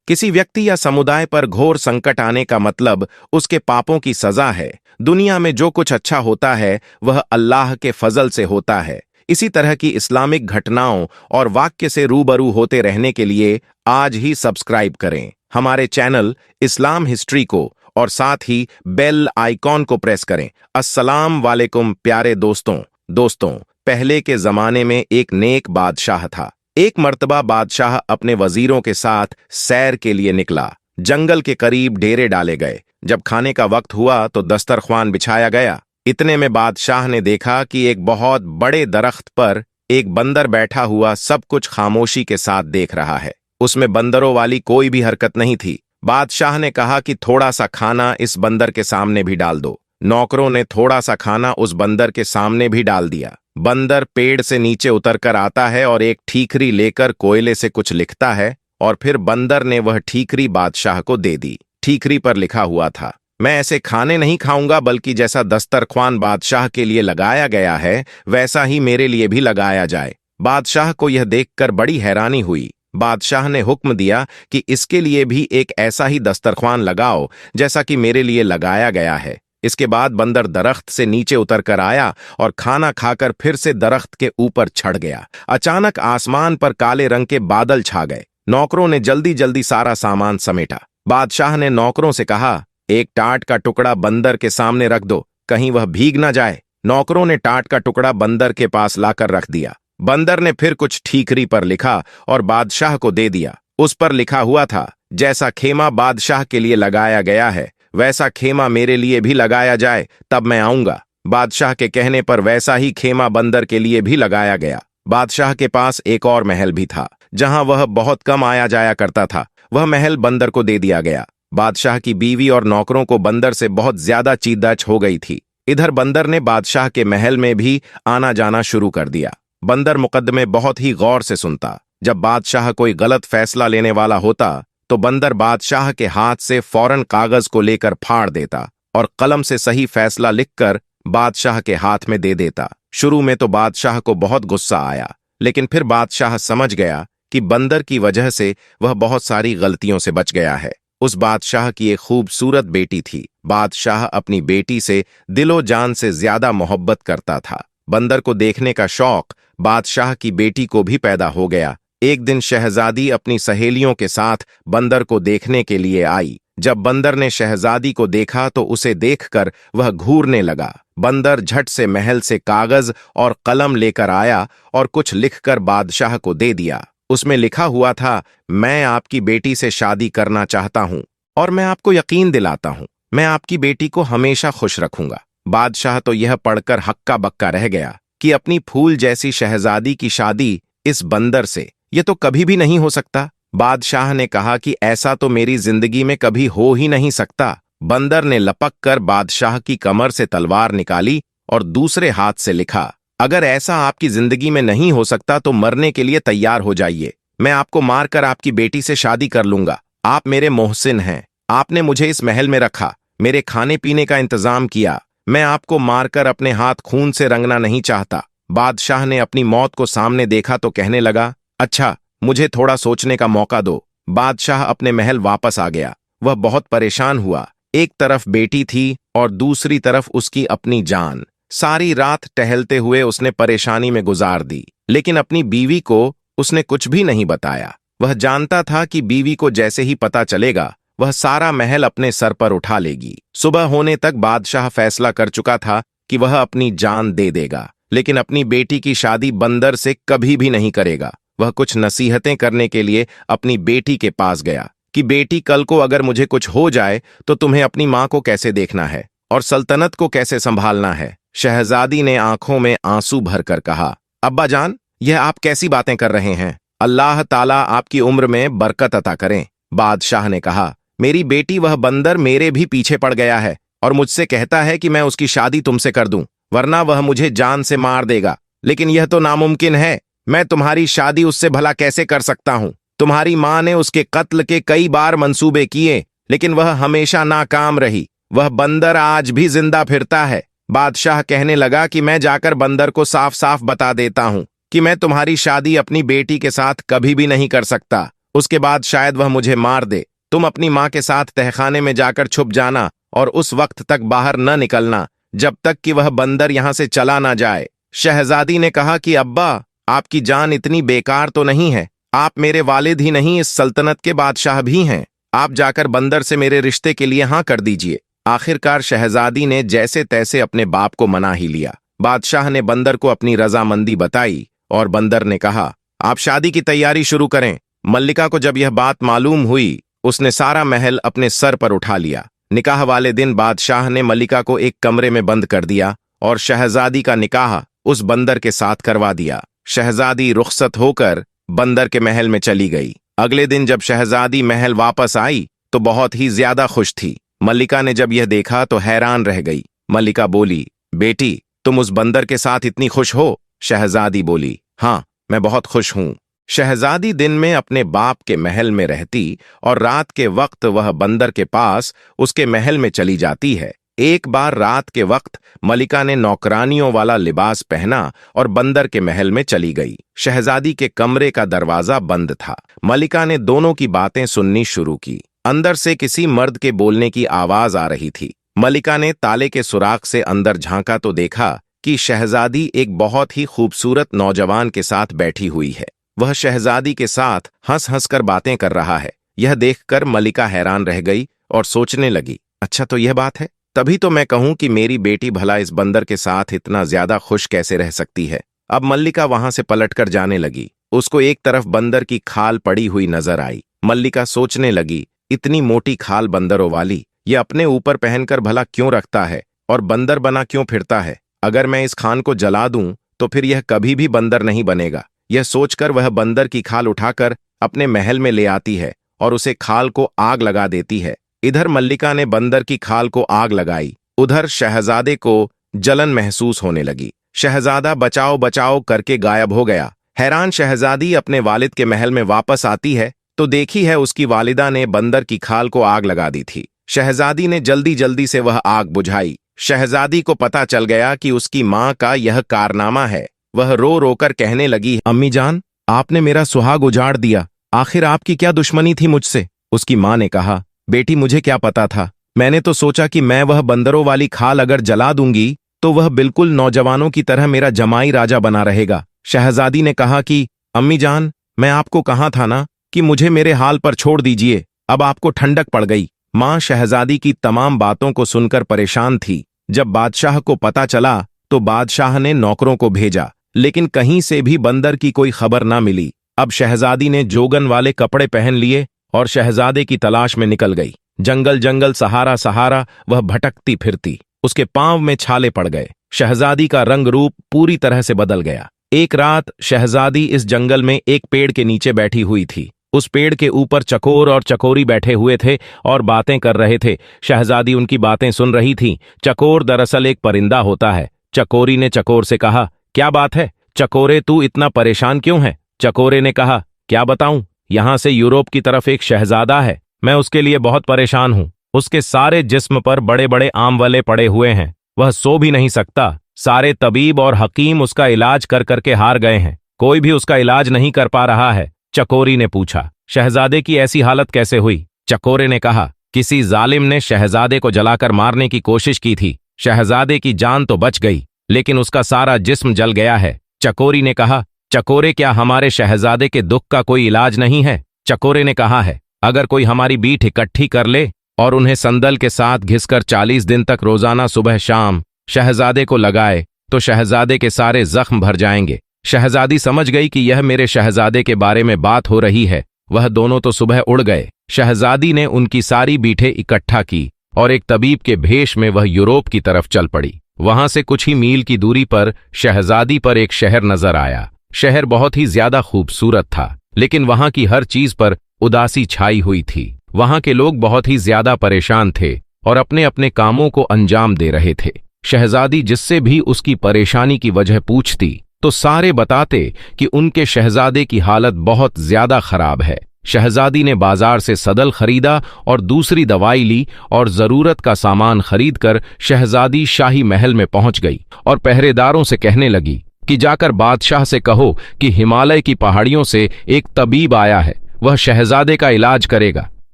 किसी व्यक्ति या समुदाय पर घोर संकट आने का मतलब उसके पापों की सजा है। दुनिया में जो कुछ अच्छा होता है वह अल्लाह के फजल से होता है। इसी तरह की इस्लामिक घटनाओं और वाक्य से रूबरू होते रहने के लिए आज ही सब्सक्राइब करें हमारे चैनल इस्लाम हिस्ट्री को और साथ ही बेल आइकॉन को प्रेस करें। अस्सलाम वालेकुम प्यारे दोस्तों, पहले के जमाने में एक नेक बादशाह था। एक मर्तबा बादशाह अपने वजीरों के साथ सैर के लिए निकला। जंगल के करीब डेरे डाले गए। जब खाने का वक्त हुआ तो दस्तरख्वान बिछाया गया। इतने में बादशाह ने देखा कि एक बहुत बड़े दरख्त पर एक बंदर बैठा हुआ सब कुछ खामोशी के साथ देख रहा है। उसमें बंदरों वाली कोई भी हरकत नहीं थी। बादशाह ने कहा कि थोड़ा सा खाना इस बंदर के सामने भी डाल दो। नौकरों ने थोड़ा सा खाना उस बंदर के सामने भी डाल दिया। बंदर पेड़ से नीचे उतरकर आता है और एक ठीकरी लेकर कोयले से कुछ लिखता है और फिर बंदर ने वह ठीकरी बादशाह को दे दी। ठीकरी पर लिखा हुआ था, मैं ऐसे खाने नहीं खाऊंगा, बल्कि जैसा दस्तरख्वान बादशाह के लिए लगाया गया है वैसा ही मेरे लिए भी लगाया जाए। बादशाह को यह देखकर बड़ी हैरानी हुई। बादशाह ने हुक्म दिया कि इसके लिए भी एक ऐसा ही दस्तरख्वान लगाओ जैसा कि मेरे लिए लगाया गया है। इसके बाद बंदर दरख्त से नीचे उतरकर आया और खाना खाकर फिर से दरख्त के ऊपर चढ़ गया। अचानक आसमान पर काले रंग के बादल छा गए। नौकरों ने जल्दी जल्दी सारा सामान समेटा। बादशाह ने नौकरों से कहा, एक टाट का टुकड़ा बंदर के सामने रख दो, कहीं वह भीग ना जाए। नौकरों ने टाट का टुकड़ा बंदर के पास लाकर रख दिया। बंदर ने फिर कुछ ठीकरी पर लिखा और बादशाह को दे दिया। उस पर लिखा हुआ था, जैसा खेमा बादशाह के लिए लगाया गया है वैसा खेमा मेरे लिए भी लगाया जाए, तब मैं आऊंगा। बादशाह के कहने पर वैसा ही खेमा बंदर के लिए भी लगाया गया। बादशाह के पास एक और महल भी था जहां वह बहुत कम आया जाया करता था। वह महल बंदर को दे दिया गया। बादशाह की बीवी और नौकरों को बंदर से बहुत ज्यादा चीदच हो गई थी। इधर बंदर ने बादशाह के महल में भी आना जाना शुरू कर दिया। बंदर मुकद्दमे बहुत ही गौर से सुनता। जब बादशाह कोई गलत फैसला लेने वाला होता तो बंदर बादशाह के हाथ से फौरन कागज को लेकर फाड़ देता और कलम से सही फैसला लिखकर बादशाह के हाथ में दे देता। शुरू में तो बादशाह को बहुत गुस्सा आया, लेकिन फिर बादशाह समझ गया कि बंदर की वजह से वह बहुत सारी गलतियों से बच गया है। उस बादशाह की एक खूबसूरत बेटी थी। बादशाह अपनी बेटी से दिलो जान से ज्यादा मोहब्बत करता था। बंदर को देखने का शौक बादशाह की बेटी को भी पैदा हो गया। एक दिन शहजादी अपनी सहेलियों के साथ बंदर को देखने के लिए आई। जब बंदर ने शहजादी को देखा तो उसे देखकर वह घूरने लगा। बंदर झट से महल से कागज और कलम लेकर आया और कुछ लिखकर बादशाह को दे दिया। उसमें लिखा हुआ था, मैं आपकी बेटी से शादी करना चाहता हूं और मैं आपको यकीन दिलाता हूं मैं आपकी बेटी को हमेशा खुश रखूंगा। बादशाह तो यह पढ़कर हक्का बक्का रह गया कि अपनी फूल जैसी शहजादी की शादी इस बंदर से, ये तो कभी भी नहीं हो सकता। बादशाह ने कहा कि ऐसा तो मेरी जिंदगी में कभी हो ही नहीं सकता। बंदर ने लपक कर बादशाह की कमर से तलवार निकाली और दूसरे हाथ से लिखा, अगर ऐसा आपकी जिंदगी में नहीं हो सकता तो मरने के लिए तैयार हो जाइए। मैं आपको मारकर आपकी बेटी से शादी कर लूंगा। आप मेरे मोहसिन हैं। आपने मुझे इस महल में रखा, मेरे खाने पीने का इंतजाम किया। मैं आपको मारकर अपने हाथ खून से रंगना नहीं चाहता। बादशाह ने अपनी मौत को सामने देखा तो कहने लगा, अच्छा, मुझे थोड़ा सोचने का मौका दो। बादशाह अपने महल वापस आ गया। वह बहुत परेशान हुआ। एक तरफ बेटी थी और दूसरी तरफ उसकी अपनी जान। सारी रात टहलते हुए उसने परेशानी में गुजार दी, लेकिन अपनी बीवी को उसने कुछ भी नहीं बताया। वह जानता था कि बीवी को जैसे ही पता चलेगा वह सारा महल अपने सर पर उठा लेगी। सुबह होने तक बादशाह फैसला कर चुका था कि वह अपनी जान दे देगा, लेकिन अपनी बेटी की शादी बंदर से कभी भी नहीं करेगा। वह कुछ नसीहतें करने के लिए अपनी बेटी के पास गया कि बेटी, कल को अगर मुझे कुछ हो जाए तो तुम्हें अपनी मां को कैसे देखना है और सल्तनत को कैसे संभालना है। शहजादी ने आंखों में आंसू भरकर कहा, अब्बा जान, यह आप कैसी बातें कर रहे हैं? अल्लाह ताला आपकी उम्र में बरकत अता करें। बादशाह ने कहा, मेरी बेटी, वह बंदर मेरे भी पीछे पड़ गया है और मुझसे कहता है कि मैं उसकी शादी तुमसे कर दूं, वरना वह मुझे जान से मार देगा। लेकिन यह तो नामुमकिन है। मैं तुम्हारी शादी उससे भला कैसे कर सकता हूं? तुम्हारी मां ने उसके कत्ल के कई बार मंसूबे किए, लेकिन वह हमेशा नाकाम रही। वह बंदर आज भी जिंदा फिरता है। बादशाह कहने लगा कि मैं जाकर बंदर को साफ साफ बता देता हूं कि मैं तुम्हारी शादी अपनी बेटी के साथ कभी भी नहीं कर सकता। उसके बाद शायद वह मुझे मार दे। तुम अपनी माँ के साथ तहखाने में जाकर छुप जाना और उस वक्त तक बाहर न निकलना जब तक कि वह बंदर यहां से चला ना जाए। शहजादी ने कहा कि अब्बा, आपकी जान इतनी बेकार तो नहीं है। आप मेरे वालिद ही नहीं, इस सल्तनत के बादशाह भी हैं। आप जाकर बंदर से मेरे रिश्ते के लिए हाँ कर दीजिए। आखिरकार शहजादी ने जैसे तैसे अपने बाप को मना ही लिया। बादशाह ने बंदर को अपनी रजामंदी बताई और बंदर ने कहा, आप शादी की तैयारी शुरू करें। मल्लिका को जब यह बात मालूम हुई, उसने सारा महल अपने सर पर उठा लिया। निकाह वाले दिन बादशाह ने मल्लिका को एक कमरे में बंद कर दिया और शहजादी का निकाह उस बंदर के साथ करवा दिया। शहजादी रुखसत होकर बंदर के महल में चली गई। अगले दिन जब शहजादी महल वापस आई तो बहुत ही ज्यादा खुश थी। मल्लिका ने जब यह देखा तो हैरान रह गई। मल्लिका बोली, बेटी, तुम उस बंदर के साथ इतनी खुश हो? शहजादी बोली, हाँ, मैं बहुत खुश हूं। शहजादी दिन में अपने बाप के महल में रहती और रात के वक्त वह बंदर के पास उसके महल में चली जाती है। एक बार रात के वक्त मल्लिका ने नौकरानियों वाला लिबास पहना और बंदर के महल में चली गई। शहजादी के कमरे का दरवाजा बंद था। मल्लिका ने दोनों की बातें सुननी शुरू की। अंदर से किसी मर्द के बोलने की आवाज आ रही थी। मल्लिका ने ताले के सुराख से अंदर झांका तो देखा कि शहजादी एक बहुत ही खूबसूरत नौजवान के साथ बैठी हुई है। वह शहजादी के साथ हंस हंस कर बातें कर रहा है। यह देखकर मल्लिका हैरान रह गई और सोचने लगी, अच्छा तो यह बात है, तभी तो मैं कहूं कि मेरी बेटी भला इस बंदर के साथ इतना ज्यादा खुश कैसे रह सकती है। अब मल्लिका वहां से पलटकर जाने लगी। उसको एक तरफ बंदर की खाल पड़ी हुई नजर आई। मल्लिका सोचने लगी, इतनी मोटी खाल बंदरों वाली यह अपने ऊपर पहनकर भला क्यों रखता है और बंदर बना क्यों फिरता है? अगर मैं इस खान को जला दूं तो फिर यह कभी भी बंदर नहीं बनेगा। यह सोचकर वह बंदर की खाल उठाकर अपने महल में ले आती है और उसे खाल को आग लगा देती है। इधर मल्लिका ने बंदर की खाल को आग लगाई, उधर शहजादे को जलन महसूस होने लगी। शहजादा बचाओ बचाओ करके गायब हो गया। हैरान शहजादी अपने वालिद के महल में वापस आती है तो देखी है उसकी वालिदा ने बंदर की खाल को आग लगा दी थी। शहजादी ने जल्दी जल्दी से वह आग बुझाई। शहजादी को पता चल गया कि उसकी माँ का यह कारनामा है। वह रो रोकर कहने लगी, अम्मी जान, आपने मेरा सुहाग उजाड़ दिया। आखिर आपकी क्या दुश्मनी थी मुझसे? उसकी माँ ने कहा, बेटी, मुझे क्या पता था। मैंने तो सोचा कि मैं वह बंदरों वाली खाल अगर जला दूंगी तो वह बिल्कुल नौजवानों की तरह मेरा जमाई राजा बना रहेगा। शहजादी ने कहा कि अम्मी जान, मैं आपको कहा था ना कि मुझे मेरे हाल पर छोड़ दीजिए। अब आपको ठंडक पड़ गई। माँ शहजादी की तमाम बातों को सुनकर परेशान थी। जब बादशाह को पता चला तो बादशाह ने नौकरों को भेजा, लेकिन कहीं से भी बंदर की कोई खबर ना मिली। अब शहजादी ने जोगन वाले कपड़े पहन लिए और शहजादे की तलाश में निकल गई। जंगल जंगल सहारा सहारा वह भटकती फिरती। उसके पांव में छाले पड़ गए। शहजादी का रंग रूप पूरी तरह से बदल गया। एक रात शहजादी इस जंगल में एक पेड़ के नीचे बैठी हुई थी। उस पेड़ के ऊपर चकोर और चकोरी बैठे हुए थे और बातें कर रहे थे। शहजादी उनकी बातें सुन रही थी। चकोर दरअसल एक परिंदा होता है। चकोरी ने चकोर से कहा, क्या बात है चकोरे, तू इतना परेशान क्यों है? चकोरे ने कहा, क्या बताऊं, यहां से यूरोप की तरफ एक शहजादा है। मैं उसके लिए बहुत परेशान हूं। उसके सारे जिस्म पर बड़े बड़े आंवले पड़े हुए हैं। वह सो भी नहीं सकता। सारे तबीब और हकीम उसका इलाज कर करके हार गए हैं। कोई भी उसका इलाज नहीं कर पा रहा है। चकोरी ने पूछा, शहजादे की ऐसी हालत कैसे हुई? चकोरे ने कहा, किसी जालिम ने शहजादे को जलाकर मारने की कोशिश की थी। शहजादे की जान तो बच गई, लेकिन उसका सारा जिस्म जल गया है। चकोरी ने कहा, चकोरे, क्या हमारे शहजादे के दुख का कोई इलाज नहीं है? चकोरे ने कहा है, अगर कोई हमारी बीट इकट्ठी कर ले और उन्हें संदल के साथ घिसकर 40 दिन तक रोजाना सुबह शाम शहजादे को लगाए तो शहजादे के सारे जख्म भर जाएंगे। शहजादी समझ गई कि यह मेरे शहजादे के बारे में बात हो रही है। वह दोनों तो सुबह उड़ गए। शहजादी ने उनकी सारी बीठें इकट्ठा की और एक तबीब के भेष में वह यूरोप की तरफ चल पड़ी। वहां से कुछ ही मील की दूरी पर शहजादी पर एक शहर नजर आया। शहर बहुत ही ज्यादा खूबसूरत था, लेकिन वहां की हर चीज पर उदासी छाई हुई थी। वहां के लोग बहुत ही ज्यादा परेशान थे और अपने अपने कामों को अंजाम दे रहे थे। शहजादी जिससे भी उसकी परेशानी की वजह पूछती तो सारे बताते कि उनके शहजादे की हालत बहुत ज्यादा खराब है। शहजादी ने बाजार से सदल खरीदा और दूसरी दवाई ली और जरूरत का सामान खरीदकर शहजादी शाही महल में पहुंच गई और पहरेदारों से कहने लगी कि जाकर बादशाह से कहो कि हिमालय की पहाड़ियों से एक तबीब आया है। वह शहजादे का इलाज करेगा।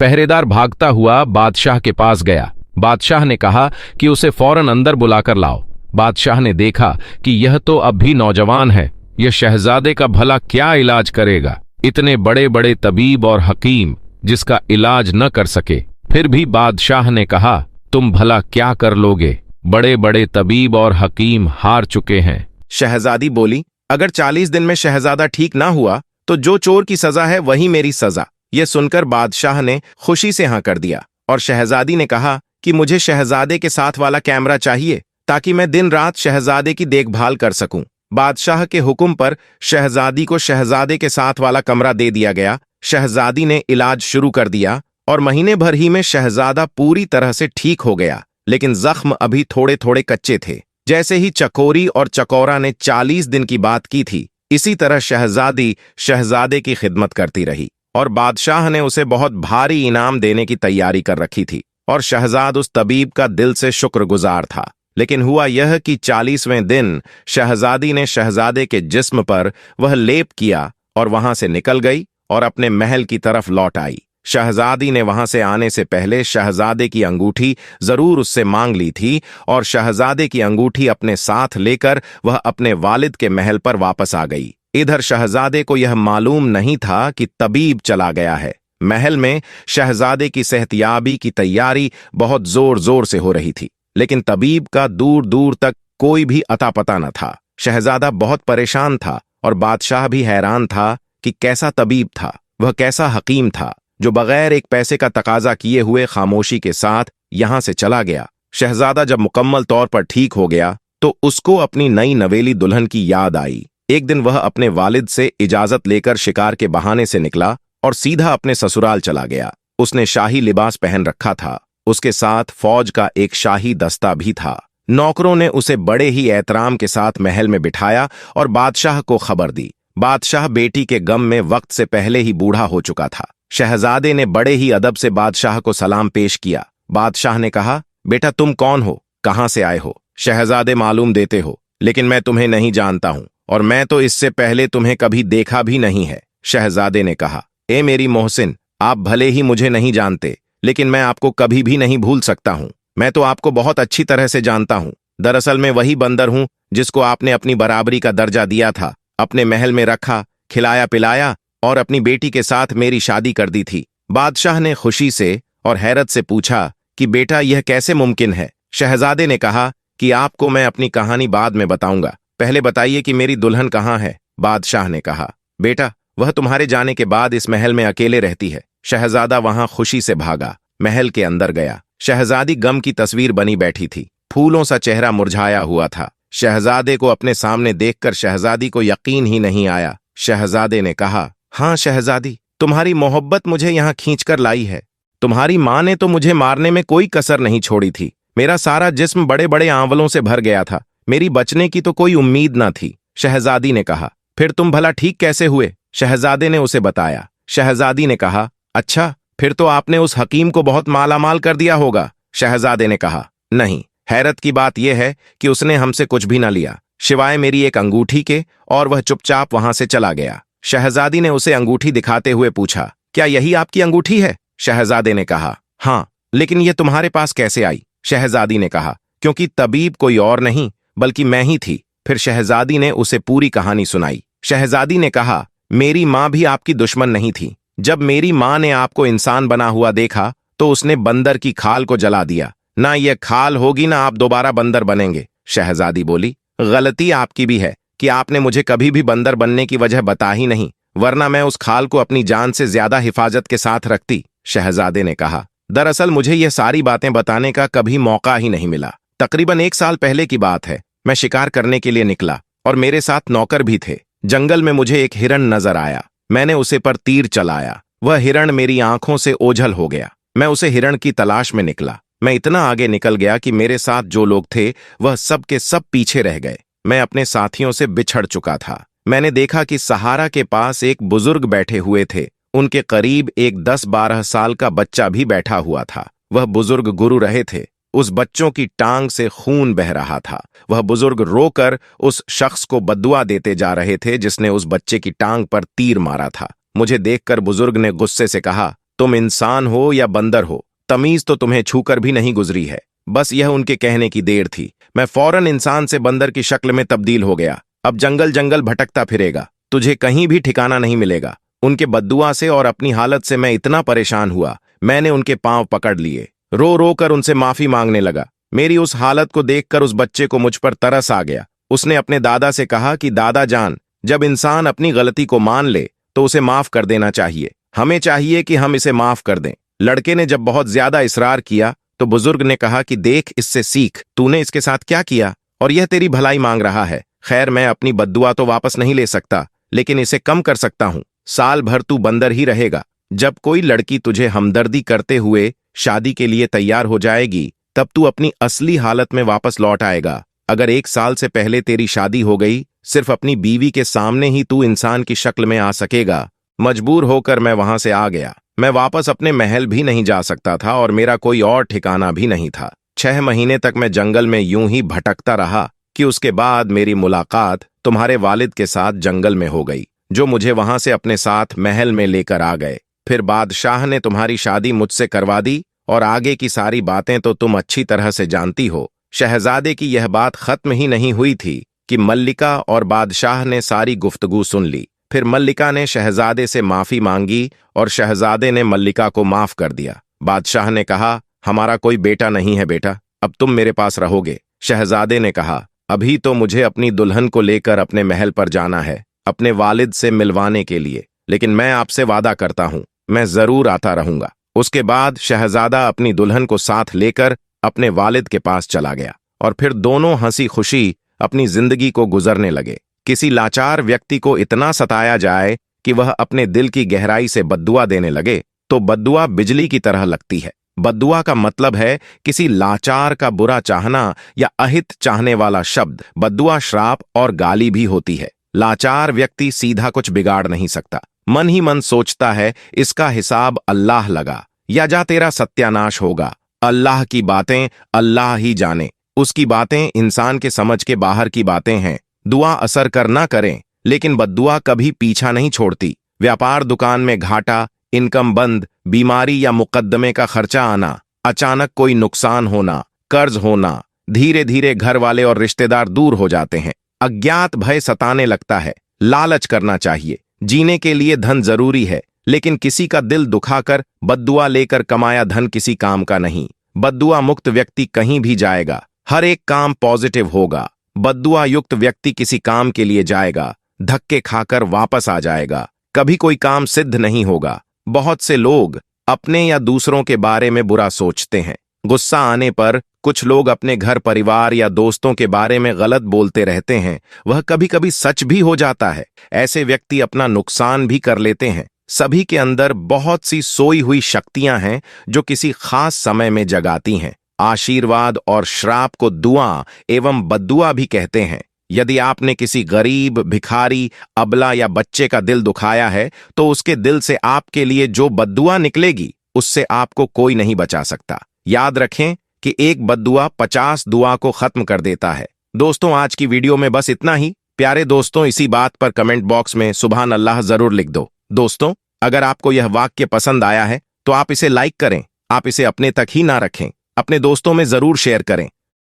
पहरेदार भागता हुआ बादशाह के पास गया। बादशाह ने कहा कि उसे फौरन अंदर बुलाकर लाओ। बादशाह ने देखा कि यह तो अब भी नौजवान है, यह शहजादे का भला क्या इलाज करेगा। इतने बड़े बड़े तबीब और हकीम जिसका इलाज न कर सके। फिर भी बादशाह ने कहा, तुम भला क्या कर लोगे, बड़े बड़े तबीब और हकीम हार चुके हैं। शहजादी बोली, अगर 40 दिन में शहजादा ठीक ना हुआ तो जो चोर की सजा है वही मेरी सजा। यह सुनकर बादशाह ने खुशी से हाँ कर दिया और शहजादी ने कहा कि मुझे शहजादे के साथ वाला कैमरा चाहिए ताकि मैं दिन रात शहजादे की देखभाल कर सकूं। बादशाह के हुक्म पर शहजादी को शहजादे के साथ वाला कमरा दे दिया गया। शहजादी ने इलाज शुरू कर दिया और महीने भर ही में शहजादा पूरी तरह से ठीक हो गया, लेकिन जख्म अभी थोड़े थोड़े कच्चे थे। जैसे ही चकोरी और चकोरा ने 40 दिन की बात की थी, इसी तरह शहजादी शहजादे की खिदमत करती रही और बादशाह ने उसे बहुत भारी इनाम देने की तैयारी कर रखी थी और शहजाद उस तबीब का दिल से शुक्रगुजार था। लेकिन हुआ यह कि 40वें दिन शहजादी ने शहजादे के जिस्म पर वह लेप किया और वहां से निकल गई और अपने महल की तरफ लौट आई। शहजादी ने वहां से आने से पहले शहजादे की अंगूठी जरूर उससे मांग ली थी और शहजादे की अंगूठी अपने साथ लेकर वह अपने वालिद के महल पर वापस आ गई। इधर शहजादे को यह मालूम नहीं था कि तबीब चला गया है। महल में शहजादे की सेहतयाबी की तैयारी बहुत जोर जोर से हो रही थी, लेकिन तबीब का दूर दूर तक कोई भी अता पता न था। शहजादा बहुत परेशान था और बादशाह भी हैरान था कि कैसा तबीब था, वह कैसा हकीम था जो बगैर एक पैसे का तकाजा किए हुए खामोशी के साथ यहां से चला गया। शहजादा जब मुकम्मल तौर पर ठीक हो गया तो उसको अपनी नई नवेली दुल्हन की याद आई। एक दिन वह अपने वालिद से इजाजत लेकर शिकार के बहाने से निकला और सीधा अपने ससुराल चला गया। उसने शाही लिबास पहन रखा था, उसके साथ फौज का एक शाही दस्ता भी था। नौकरों ने उसे बड़े ही एहतराम के साथ महल में बिठाया और बादशाह को खबर दी। बादशाह बेटी के गम में वक्त से पहले ही बूढ़ा हो चुका था। शहजादे ने बड़े ही अदब से बादशाह को सलाम पेश किया। बादशाह ने कहा, बेटा तुम कौन हो, कहां से आए हो? शहजादे मालूम देते हो, लेकिन मैं तुम्हें नहीं जानता हूं और मैं तो इससे पहले तुम्हें कभी देखा भी नहीं है। शहजादे ने कहा, ए मेरी मोहसिन, आप भले ही मुझे नहीं जानते, लेकिन मैं आपको कभी भी नहीं भूल सकता हूं। मैं तो आपको बहुत अच्छी तरह से जानता हूं। दरअसल मैं वही बंदर हूं जिसको आपने अपनी बराबरी का दर्जा दिया था, अपने महल में रखा, खिलाया पिलाया और अपनी बेटी के साथ मेरी शादी कर दी थी। बादशाह ने खुशी से और हैरत से पूछा कि बेटा यह कैसे मुमकिन है? शहजादे ने कहा कि आपको मैं अपनी कहानी बाद में बताऊंगा, पहले बताइए कि मेरी दुल्हन कहाँ है? बादशाह ने कहा, बेटा वह तुम्हारे जाने के बाद इस महल में अकेले रहती है। शहजादा वहां खुशी से भागा, महल के अंदर गया। शहजादी गम की तस्वीर बनी बैठी थी, फूलों सा चेहरा मुरझाया हुआ था। शहजादे को अपने सामने देखकर शहजादी को यकीन ही नहीं आया। शहजादे ने कहा, हाँ शहजादी, तुम्हारी मोहब्बत मुझे यहाँ खींचकर लाई है। तुम्हारी माँ ने तो मुझे मारने में कोई कसर नहीं छोड़ी थी। मेरा सारा जिस्म बड़े बड़े आंवलों से भर गया था, मेरी बचने की तो कोई उम्मीद न थी। शहजादी ने कहा, फिर तुम भला ठीक कैसे हुए? शहजादे ने उसे बताया। शहजादी ने कहा, अच्छा, फिर तो आपने उस हकीम को बहुत मालामाल कर दिया होगा। शहजादे ने कहा, नहीं, हैरत की बात यह है कि उसने हमसे कुछ भी न लिया, सिवाय मेरी एक अंगूठी के, और वह चुपचाप वहां से चला गया। शहजादी ने उसे अंगूठी दिखाते हुए पूछा, क्या यही आपकी अंगूठी है? शहजादे ने कहा, हाँ, लेकिन यह तुम्हारे पास कैसे आई? शहजादी ने कहा, क्योंकि तबीब कोई और नहीं बल्कि मैं ही थी। फिर शहजादी ने उसे पूरी कहानी सुनाई। शहजादी ने कहा, मेरी माँ भी आपकी दुश्मन नहीं थी। जब मेरी माँ ने आपको इंसान बना हुआ देखा तो उसने बंदर की खाल को जला दिया। ना यह खाल होगी ना आप दोबारा बंदर बनेंगे। शहजादी बोली, गलती आपकी भी है कि आपने मुझे कभी भी बंदर बनने की वजह बता ही नहीं, वरना मैं उस खाल को अपनी जान से ज्यादा हिफाजत के साथ रखती। शहजादे ने कहा, दरअसल मुझे यह सारी बातें बताने का कभी मौका ही नहीं मिला। तकरीबन 1 साल पहले की बात है। मैं शिकार करने के लिए निकला और मेरे साथ नौकर भी थे। जंगल में मुझे एक हिरण नजर आया। मैंने उसे पर तीर चलाया। वह हिरण मेरी आंखों से ओझल हो गया। मैं उसे हिरण की तलाश में निकला। मैं इतना आगे निकल गया कि मेरे साथ जो लोग थे वह सब के सब पीछे रह गए। मैं अपने साथियों से बिछड़ चुका था। मैंने देखा कि सहारा के पास एक बुजुर्ग बैठे हुए थे। उनके करीब एक 10-12 साल का बच्चा भी बैठा हुआ था। वह बुजुर्ग गुरु रहे थे। उस बच्चों की टांग से खून बह रहा था। वह बुजुर्ग रोकर उस शख्स को बद्दुआ देते जा रहे थे जिसने उस बच्चे की टांग पर तीर मारा था। मुझे देखकर बुजुर्ग ने गुस्से से कहा, तुम इंसान हो या बंदर हो, तमीज तो तुम्हें छूकर भी नहीं गुजरी है। बस यह उनके कहने की देर थी। मैं फौरन इंसान से बंदर की शक्ल में तब्दील हो गया। अब जंगल जंगल भटकता फिरेगा, तुझे कहीं भी ठिकाना नहीं मिलेगा। उनके बद्दुआ से और अपनी हालत से मैं इतना परेशान हुआ, मैंने उनके पांव पकड़ लिए, रो रो कर उनसे माफी मांगने लगा। मेरी उस हालत को देखकर उस बच्चे को मुझ पर तरस आ गया। उसने अपने दादा से कहा कि दादा जान, जब इंसान अपनी गलती को मान ले तो उसे माफ कर देना चाहिए। हमें चाहिए कि हम इसे माफ कर दें। लड़के ने जब बहुत ज्यादा इसरार किया तो बुजुर्ग ने कहा कि देख, इससे सीख, तूने इसके साथ क्या किया और यह तेरी भलाई मांग रहा है। खैर, मैं अपनी बद्दुआ तो वापस नहीं ले सकता, लेकिन इसे कम कर सकता हूं। साल भर तू बंदर ही रहेगा। जब कोई लड़की तुझे हमदर्दी करते हुए शादी के लिए तैयार हो जाएगी, तब तू अपनी असली हालत में वापस लौट आएगा। अगर 1 साल से पहले तेरी शादी हो गई, सिर्फ अपनी बीवी के सामने ही तू इंसान की शक्ल में आ सकेगा। मजबूर होकर मैं वहां से आ गया। मैं वापस अपने महल भी नहीं जा सकता था और मेरा कोई और ठिकाना भी नहीं था। 6 महीने तक मैं जंगल में यूं ही भटकता रहा कि उसके बाद मेरी मुलाकात तुम्हारे वालिद के साथ जंगल में हो गई, जो मुझे वहां से अपने साथ महल में लेकर आ गए। फिर बादशाह ने तुम्हारी शादी मुझसे करवा दी और आगे की सारी बातें तो तुम अच्छी तरह से जानती हो। शहजादे की यह बात खत्म ही नहीं हुई थी कि मल्लिका और बादशाह ने सारी गुफ्तगू सुन ली। फिर मल्लिका ने शहजादे से माफी मांगी और शहजादे ने मल्लिका को माफ कर दिया। बादशाह ने कहा, हमारा कोई बेटा नहीं है बेटा, अब तुम मेरे पास रहोगे। शहजादे ने कहा, अभी तो मुझे अपनी दुल्हन को लेकर अपने महल पर जाना है, अपने वालिद से मिलवाने के लिए, लेकिन मैं आपसे वादा करता हूं, मैं जरूर आता रहूंगा। उसके बाद शहजादा अपनी दुल्हन को साथ लेकर अपने वालिद के पास चला गया और फिर दोनों हंसी खुशी अपनी जिंदगी को गुजरने लगे। किसी लाचार व्यक्ति को इतना सताया जाए कि वह अपने दिल की गहराई से बद्दुआ देने लगे तो बद्दुआ बिजली की तरह लगती है। बद्दुआ का मतलब है किसी लाचार का बुरा चाहना या अहित चाहने वाला शब्द। बद्दुआ श्राप और गाली भी होती है। लाचार व्यक्ति सीधा कुछ बिगाड़ नहीं सकता, मन ही मन सोचता है इसका हिसाब अल्लाह लगा या जा तेरा सत्यानाश होगा। अल्लाह की बातें अल्लाह ही जाने, उसकी बातें इंसान के समझ के बाहर की बातें हैं। दुआ असर कर ना करें, लेकिन बद्दुआ कभी पीछा नहीं छोड़ती। व्यापार दुकान में घाटा, इनकम बंद, बीमारी या मुकद्दमे का खर्चा आना, अचानक कोई नुकसान होना, कर्ज होना, धीरे धीरे घर वाले और रिश्तेदार दूर हो जाते हैं। अज्ञात भय सताने लगता है। लालच करना चाहिए, जीने के लिए धन जरूरी है, लेकिन किसी का दिल दुखाकर बद्दुआ लेकर कमाया धन किसी काम का नहीं। बद्दुआ मुक्त व्यक्ति कहीं भी जाएगा, हर एक काम पॉजिटिव होगा। बद्दुआ युक्त व्यक्ति किसी काम के लिए जाएगा, धक्के खाकर वापस आ जाएगा, कभी कोई काम सिद्ध नहीं होगा। बहुत से लोग अपने या दूसरों के बारे में बुरा सोचते हैं। गुस्सा आने पर कुछ लोग अपने घर परिवार या दोस्तों के बारे में गलत बोलते रहते हैं, वह कभी कभी सच भी हो जाता है। ऐसे व्यक्ति अपना नुकसान भी कर लेते हैं। सभी के अंदर बहुत सी सोई हुई शक्तियां हैं जो किसी खास समय में जगाती हैं। आशीर्वाद और श्राप को दुआ एवं बद्दुआ भी कहते हैं। यदि आपने किसी गरीब, भिखारी, अबला या बच्चे का दिल दुखाया है तो उसके दिल से आपके लिए जो बद्दुआ निकलेगी उससे आपको कोई नहीं बचा सकता। याद रखें कि एक बद्दुआ 50 दुआ को खत्म कर देता है। दोस्तों, आज की वीडियो में बस इतना ही। प्यारे दोस्तों, इसी बात पर कमेंट बॉक्स में सुभान अल्लाह जरूर लिख दो। दोस्तों, अगर आपको यह वाक्य पसंद आया है तो आप इसे लाइक करें। आप इसे अपने तक ही ना रखें, अपने दोस्तों में जरूर शेयर करें।